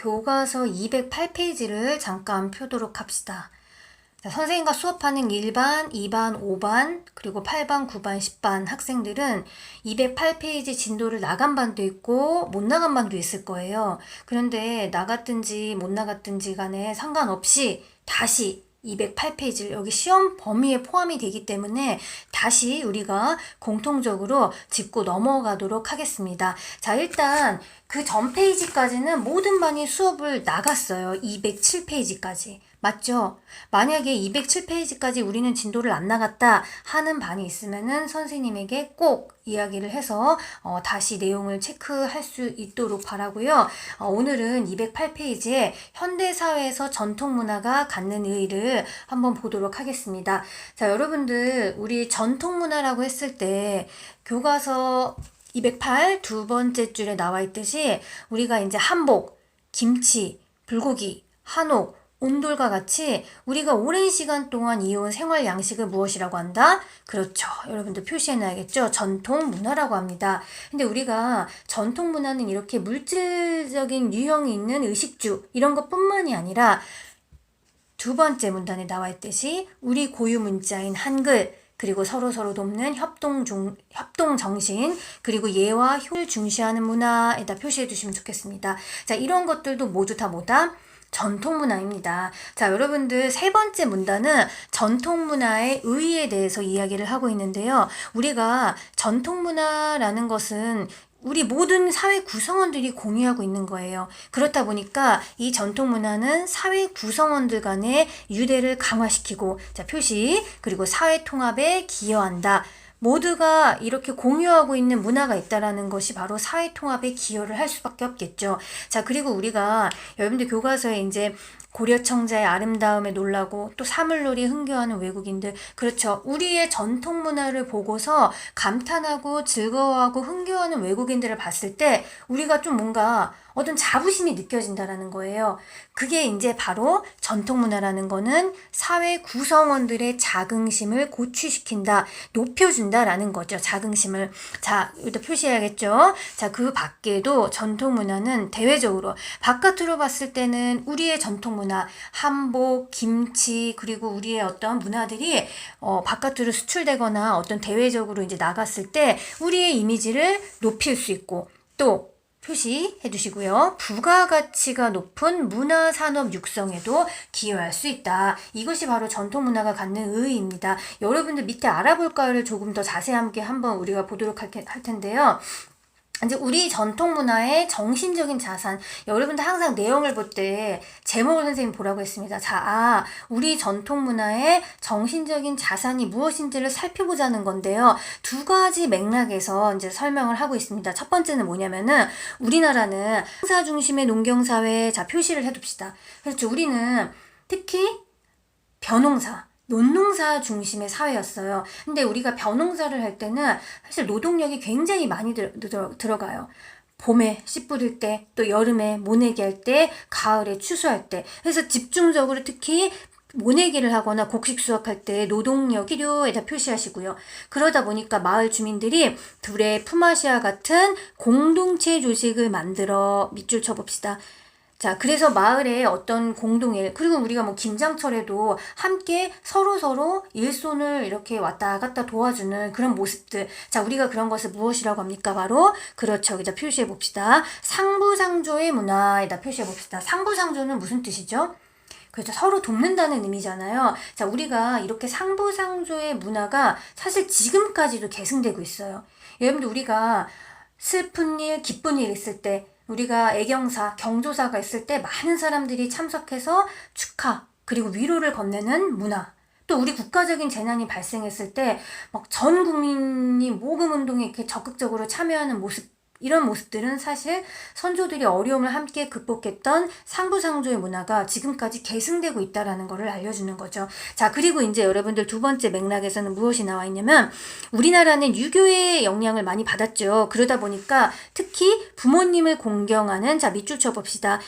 교과서 208페이지를 잠깐 펴도록 합시다. 자, 선생님과 수업하는 1반, 2반, 5반, 그리고 8반, 9반, 10반 학생들은 208페이지 진도를 나간 반도 있고 못 나간 반도 있을 거예요. 그런데 나갔든지 못 나갔든지 간에 상관없이 다시 208페이지를 여기 시험 범위에 포함이 되기 때문에 다시 우리가 공통적으로 짚고 넘어가도록 하겠습니다. 자, 일단 그 전 페이지까지는 모든 반이 수업을 나갔어요. 207페이지까지. 맞죠? 만약에 207페이지까지 우리는 진도를 안 나갔다 하는 반이 있으면은 선생님에게 꼭 이야기를 해서 다시 내용을 체크할 수 있도록 바라고요. 오늘은 208페이지에 현대사회에서 전통문화가 갖는 의의를 한번 보도록 하겠습니다. 자, 여러분들 우리 전통문화라고 했을 때 교과서 208 두 번째 줄에 나와 있듯이 우리가 이제 한복, 김치, 불고기, 한옥, 온돌과 같이 우리가 오랜 시간 동안 이어온 생활 양식을 무엇이라고 한다? 그렇죠. 여러분들 표시해놔야겠죠? 전통 문화라고 합니다. 근데 우리가 전통 문화는 이렇게 물질적인 유형이 있는 의식주 이런 것뿐만이 아니라 두 번째 문단에 나와 있듯이 우리 고유 문자인 한글 그리고 서로 돕는 협동 정신, 그리고 예와 효를 중시하는 문화에다 표시해 주시면 좋겠습니다. 자, 이런 것들도 모두 다 뭐다? 전통문화입니다. 자, 여러분들 세 번째 문단은 전통문화의 의의에 대해서 이야기를 하고 있는데요. 우리가 전통문화라는 것은 우리 모든 사회 구성원들이 공유하고 있는 거예요. 그렇다 보니까 이 전통문화는 사회 구성원들 간의 유대를 강화시키고, 자, 표시, 그리고 사회 통합에 기여한다. 모두가 이렇게 공유하고 있는 문화가 있다라는 것이 바로 사회 통합에 기여를 할 수밖에 없겠죠. 자, 그리고 우리가 여러분들 교과서에 이제 고려청자의 아름다움에 놀라고 또 사물놀이 흥겨워하는 외국인들, 그렇죠. 우리의 전통 문화를 보고서 감탄하고 즐거워하고 흥겨워하는 외국인들을 봤을 때 우리가 좀 뭔가 어떤 자부심이 느껴진다라는 거예요. 그게 이제 바로 전통 문화라는 거는 사회 구성원들의 자긍심을 고취시킨다, 높여준다라는 거죠. 자긍심을. 자, 여기다 표시해야겠죠. 자, 그 밖에도 전통 문화는 대외적으로 바깥으로 봤을 때는 우리의 전통 문화, 한복, 김치, 그리고 우리의 어떤 문화들이 바깥으로 수출되거나 어떤 대외적으로 이제 나갔을 때 우리의 이미지를 높일 수 있고, 또 표시해 주시고요. 부가가치가 높은 문화산업 육성에도 기여할 수 있다. 이것이 바로 전통문화가 갖는 의의입니다. 여러분들 밑에 알아볼까요를 조금 더 자세하게 한번 우리가 보도록 할 텐데요. 이제 우리 전통문화의 정신적인 자산, 여러분들 항상 내용을 볼 때 제목을 선생님 보라고 했습니다. 자, 우리 전통문화의 정신적인 자산이 무엇인지를 살펴보자는 건데요. 두 가지 맥락에서 이제 설명을 하고 있습니다. 첫 번째는 뭐냐면은 우리나라는 농사 중심의 농경사회, 자, 표시를 해둡시다. 그렇죠. 우리는 특히 벼농사, 논농사 중심의 사회였어요. 근데 우리가 벼농사를 할 때는 사실 노동력이 굉장히 많이 들어가요. 봄에 씨 뿌릴 때, 또 여름에 모내기 할 때, 가을에 추수할 때. 그래서 집중적으로 특히 모내기를 하거나 곡식 수확할 때 노동력 필요에다 표시하시고요. 그러다 보니까 마을 주민들이 둘의 품앗이와 같은 공동체 조직을 만들어 밑줄 쳐봅시다. 자, 그래서 마을에 어떤 공동일, 그리고 우리가 뭐 김장철에도 함께 서로 일손을 이렇게 왔다 갔다 도와주는 그런 모습들. 자, 우리가 그런 것을 무엇이라고 합니까? 바로, 그렇죠. 여기다 표시해 봅시다. 상부상조의 문화에다 표시해 봅시다. 상부상조는 무슨 뜻이죠? 그렇죠. 서로 돕는다는 의미잖아요. 자, 우리가 이렇게 상부상조의 문화가 사실 지금까지도 계승되고 있어요. 여러분들 우리가 슬픈 일, 기쁜 일 있을 때, 우리가 애경사, 경조사가 있을 때 많은 사람들이 참석해서 축하, 그리고 위로를 건네는 문화. 또 우리 국가적인 재난이 발생했을 때 막 전 국민이 모금운동에 이렇게 적극적으로 참여하는 모습, 이런 모습들은 사실 선조들이 어려움을 함께 극복했던 상부상조의 문화가 지금까지 계승되고 있다는 것을 알려주는 거죠. 자, 그리고 이제 여러분들 두 번째 맥락에서는 무엇이 나와 있냐면 우리나라는 유교의 영향을 많이 받았죠. 그러다 보니까 특히 부모님을 공경하는, 자, 밑줄 쳐봅시다.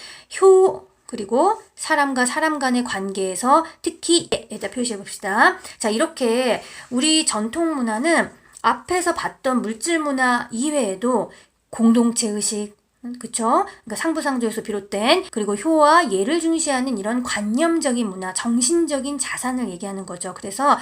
그리고 사람과 사람 간의 관계에서 특히 에다 표시해 봅시다. 자, 이렇게 우리 전통 문화는 앞에서 봤던 물질 문화 이외에도 공동체 의식, 그쵸? 그러니까 상부상조에서 비롯된 그리고 효와 예를 중시하는 이런 관념적인 문화, 정신적인 자산을 얘기하는 거죠. 그래서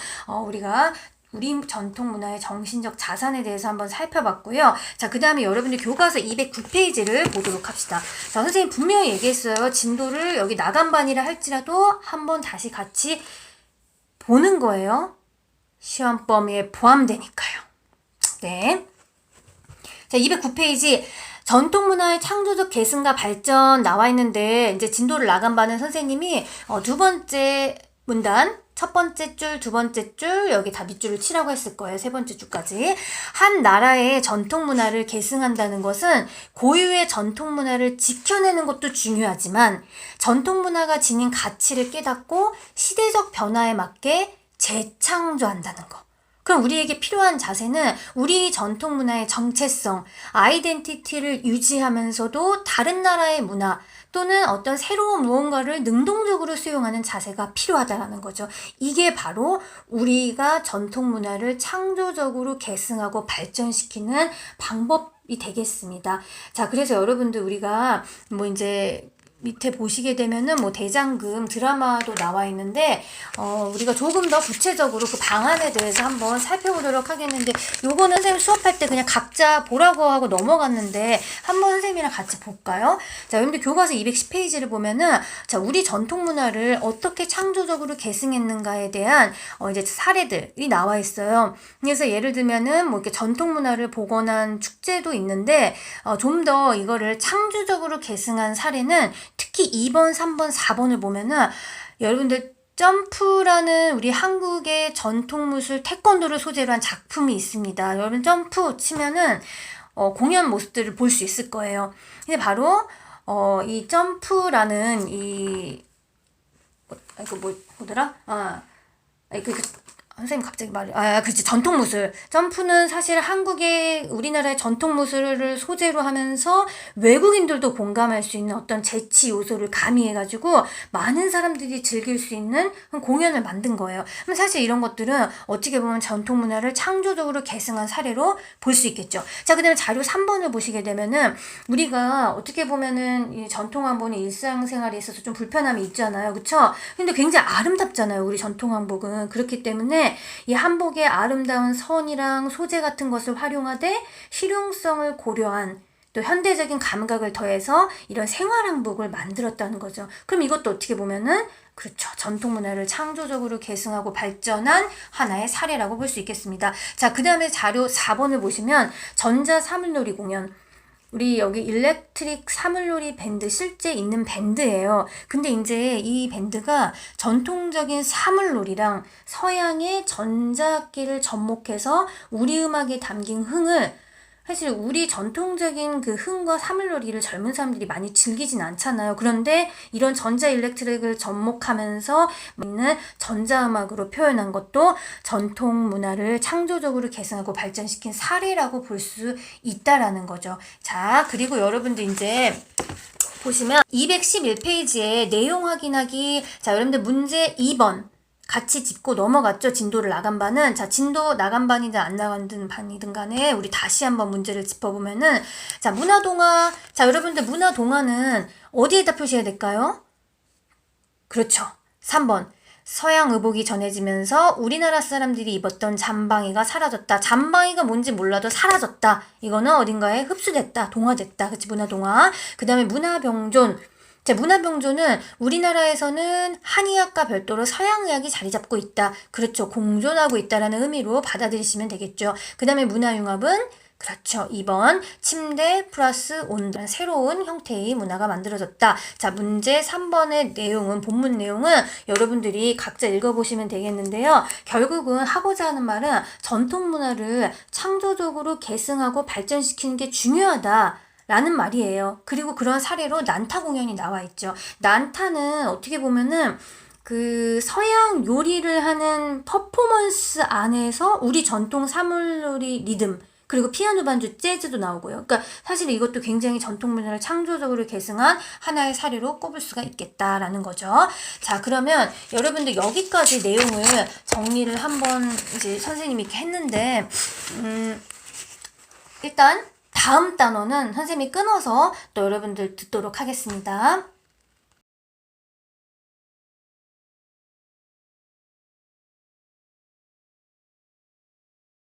우리가 우리 전통 문화의 정신적 자산에 대해서 한번 살펴봤고요. 자, 그 다음에 여러분들 교과서 209페이지를 보도록 합시다. 자, 선생님 분명히 얘기했어요. 진도를 여기 나간반이라 할지라도 한번 다시 같이 보는 거예요. 시험 범위에 포함되니까요. 네. 자, 209페이지. 전통문화의 창조적 계승과 발전 나와 있는데, 이제 진도를 나간 바는 선생님이 두 번째 문단, 첫 번째 줄, 두 번째 줄, 여기 다 밑줄을 치라고 했을 거예요. 세 번째 줄까지. 한 나라의 전통문화를 계승한다는 것은 고유의 전통문화를 지켜내는 것도 중요하지만, 전통문화가 지닌 가치를 깨닫고 시대적 변화에 맞게 재창조한다는 거. 그럼 우리에게 필요한 자세는 우리 전통 문화의 정체성, 아이덴티티를 유지하면서도 다른 나라의 문화 또는 어떤 새로운 무언가를 능동적으로 수용하는 자세가 필요하다는 거죠. 이게 바로 우리가 전통 문화를 창조적으로 계승하고 발전시키는 방법이 되겠습니다. 자, 그래서 여러분들 우리가 이제 밑에 보시게 되면은 대장금 드라마도 나와 있는데 우리가 조금 더 구체적으로 그 방안에 대해서 한번 살펴보도록 하겠는데, 요거는 선생님 수업할 때 그냥 각자 보라고 하고 넘어갔는데 한번 선생님이랑 같이 볼까요? 자, 여러분들 교과서 210페이지를 보면은 자, 우리 전통 문화를 어떻게 창조적으로 계승했는가에 대한 이제 사례들이 나와 있어요. 그래서 예를 들면은 이렇게 전통 문화를 복원한 축제도 있는데 좀 더 이거를 창조적으로 계승한 사례는 특히 2번, 3번, 4번을 보면은 여러분들 점프라는 우리 한국의 전통무술 태권도를 소재로 한 작품이 있습니다. 여러분 점프 치면은 공연 모습들을 볼 수 있을 거예요. 근데 바로 이 점프라는 뭐더라? 선생님 갑자기 그렇지. 전통무술. 점프는 사실 우리나라의 전통무술을 소재로 하면서 외국인들도 공감할 수 있는 어떤 재치 요소를 가미해가지고 많은 사람들이 즐길 수 있는 공연을 만든 거예요. 그럼 사실 이런 것들은 어떻게 보면 전통문화를 창조적으로 계승한 사례로 볼 수 있겠죠. 자, 그 다음에 자료 3번을 보시게 되면은 우리가 어떻게 보면은 이 전통한복은 일상생활에 있어서 좀 불편함이 있잖아요. 그쵸? 근데 굉장히 아름답잖아요. 우리 전통한복은. 그렇기 때문에 이 한복의 아름다운 선이랑 소재 같은 것을 활용하되 실용성을 고려한 또 현대적인 감각을 더해서 이런 생활한복을 만들었다는 거죠. 그럼 이것도 어떻게 보면은 그렇죠. 전통문화를 창조적으로 계승하고 발전한 하나의 사례라고 볼 수 있겠습니다. 자, 그 다음에 자료 4번을 보시면 전자 사물놀이 공연. 우리 여기 일렉트릭 사물놀이 밴드 실제 있는 밴드예요. 근데 이제 이 밴드가 전통적인 사물놀이랑 서양의 전자악기를 접목해서 우리 음악에 담긴 흥을, 사실 우리 전통적인 그 흥과 사물놀이를 젊은 사람들이 많이 즐기진 않잖아요. 그런데 이런 전자 일렉트릭을 접목하면서 있는 전자음악으로 표현한 것도 전통 문화를 창조적으로 계승하고 발전시킨 사례라고 볼 수 있다라는 거죠. 자, 그리고 여러분들 이제 보시면 211페이지에 내용 확인하기. 자, 여러분들 문제 2번 같이 짚고 넘어갔죠. 진도를 나간 바는. 자, 진도 나간 반이든 안 나간 반이든 간에 우리 다시 한번 문제를 짚어보면은, 자, 문화동화. 자, 여러분들 문화동화는 어디에다 표시해야 될까요? 그렇죠. 3번. 서양 의복이 전해지면서 우리나라 사람들이 입었던 잠방이가 사라졌다. 잠방이가 뭔지 몰라도 사라졌다. 이거는 어딘가에 흡수됐다. 동화됐다. 그치? 문화동화. 그 다음에 문화병존. 자, 문화병존은 우리나라에서는 한의학과 별도로 서양의학이 자리 잡고 있다. 그렇죠. 공존하고 있다라는 의미로 받아들이시면 되겠죠. 그 다음에 문화융합은 그렇죠. 2번 침대 플러스 온도, 새로운 형태의 문화가 만들어졌다. 자, 문제 3번의 내용은, 본문 내용은 여러분들이 각자 읽어보시면 되겠는데요. 결국은 하고자 하는 말은 전통 문화를 창조적으로 계승하고 발전시키는 게 중요하다 라는 말이에요. 그리고 그런 사례로 난타 공연이 나와 있죠. 난타는 어떻게 보면은 그 서양 요리를 하는 퍼포먼스 안에서 우리 전통 사물놀이 리듬, 그리고 피아노 반주, 재즈도 나오고요. 그러니까 사실 이것도 굉장히 전통 문화를 창조적으로 계승한 하나의 사례로 꼽을 수가 있겠다라는 거죠. 자, 그러면 여러분들 여기까지 내용을 정리를 한번 이제 선생님이 이렇게 했는데, 일단 다음 단원은 선생님이 끊어서 또 여러분들 듣도록 하겠습니다.